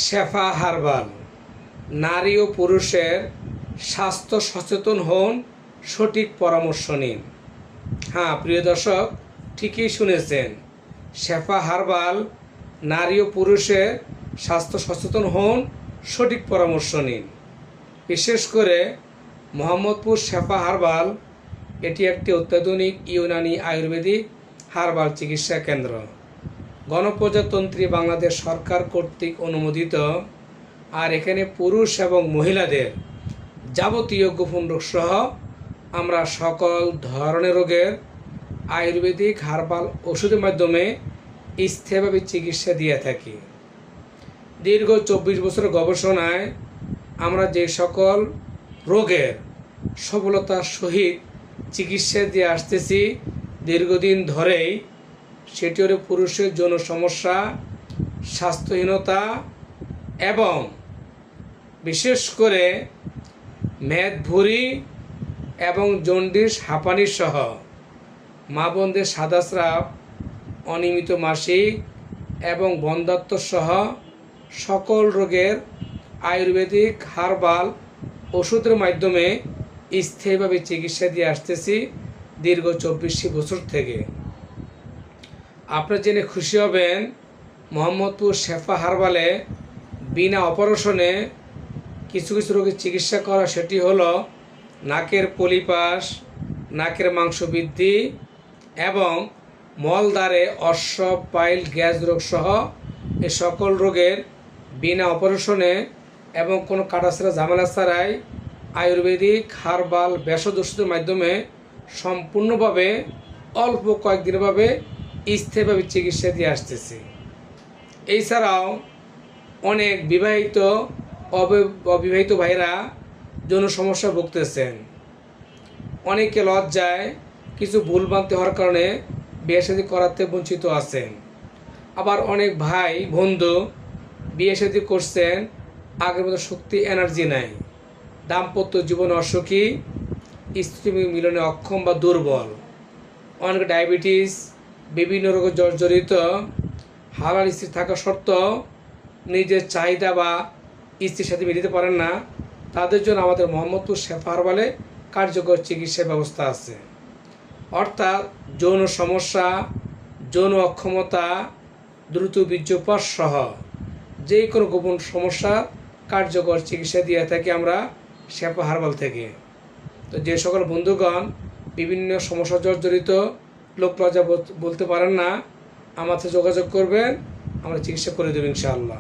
শেফা herbal. নারী ও পুরুষের স্বাস্থ্য সচেতন হন, সঠিক পরামর্শ নিন। হ্যাঁ প্রিয় দর্শক, ঠিকই শুনেছেন। শেফা হার্বাল, নারী ও পুরুষের স্বাস্থ্য সচেতন হন, সঠিক পরামর্শ নিন। বিশেষ করে মোহাম্মদপুর শেফা হার্বাল, এটি একটি অত্যাধুনিক ইউনানি আয়ুর্বেদিক হার্বাল চিকিৎসা কেন্দ্র। গণপ্রজাতন্ত্রী বাংলাদেশ সরকার কর্তৃক অনুমোদিত। আর এখানে পুরুষ এবং মহিলাদের যাবতীয় গোপন রোগ সহ আমরা সকল ধরনের রোগের আয়ুর্বেদিক হার্বাল ওষুধের মাধ্যমে স্থায়ীভাবে চিকিৎসা দিয়ে থাকি। দীর্ঘ 24 বছরের গবেষণায় আমরা যে সকল রোগের সফলতার সহিত চিকিৎসা দিয়ে আসতেছি দীর্ঘদিন ধরেই, সেটি হলো পুরুষের যৌন সমস্যা, স্বাস্থ্যহীনতা এবং বিশেষ করে মেদভুঁড়ি এবং জন্ডিস, হাঁপানি সহ মা বোনদের সাদা স্রাব, অনিয়মিত মাসিক এবং বন্ধ্যাত্ব সহ সকল রোগের আয়ুর্বেদিক হার্বাল ওষুধের মাধ্যমে স্থায়ীভাবে চিকিৎসা দিয়ে আসতেছি দীর্ঘ 24 বছর থেকে। আপনারা জেনে খুশি হবেন, মোহাম্মদপুর শেফা হার্বালে বিনা অপারেশনে কিছু কিছু রোগের চিকিৎসা করা। সেটি হলো নাকের পলিপাস, নাকের মাংস বৃদ্ধি এবং মলদ্বারে অর্শব, পাইল, গ্যাস রোগ সহ এই সকল রোগের বিনা অপারেশনে এবং কোনো কাটাছেঁড়া ঝামেলা ছাড়াই আয়ুর্বেদিক হার্বাল ভেষজ ওষুধের মাধ্যমে সম্পূর্ণভাবে অল্প কয়েকদিনভাবে স্থায়ীভাবে চিকিৎসা দিয়ে আসতেছি। এছাড়াও অনেক বিবাহিত অবিবাহিত ভাইরা যৌন সমস্যা ভুগতেছেন। অনেকে লজ্জায় কিছু ভুলভ্রান্তি হওয়ার কারণে বিয়ে শাদী করাতে বঞ্চিত আছেন। আবার অনেক ভাই বন্ধু বিয়ে শাদী করছেন, আগের মতো শক্তি, এনার্জি নাই, দাম্পত্য জীবনে অসুখী, স্ত্রী মিলনে অক্ষম বা দুর্বল, অনেক ডায়াবেটিস, বিভিন্ন রোগে জর্জরিত, হালাল স্ত্রী থাকা সত্ত্বেও নিজের চাহিদা বা স্ত্রীর সাথে মিলিতে পারেন না। তাদের জন্য আমাদের মোহাম্মদপুর শেফা হার্বালে কার্যকর চিকিৎসা ব্যবস্থা আছে। অর্থাৎ যৌন সমস্যা, যৌন অক্ষমতা, দ্রুত বীর্যপাত সহ যে কোনো গোপন সমস্যা কার্যকর চিকিৎসা দিয়ে থাকি আমরা শেফা হার্বাল থেকে। তো যে সকল বন্ধুগণ বিভিন্ন সমস্যা জর্জরিত, লোক লজ্জা বলতে পারেন না, আমার সাথে যোগাযোগ করবেন, আমরা চিকিৎসা করে দেব ইনশাআল্লাহ।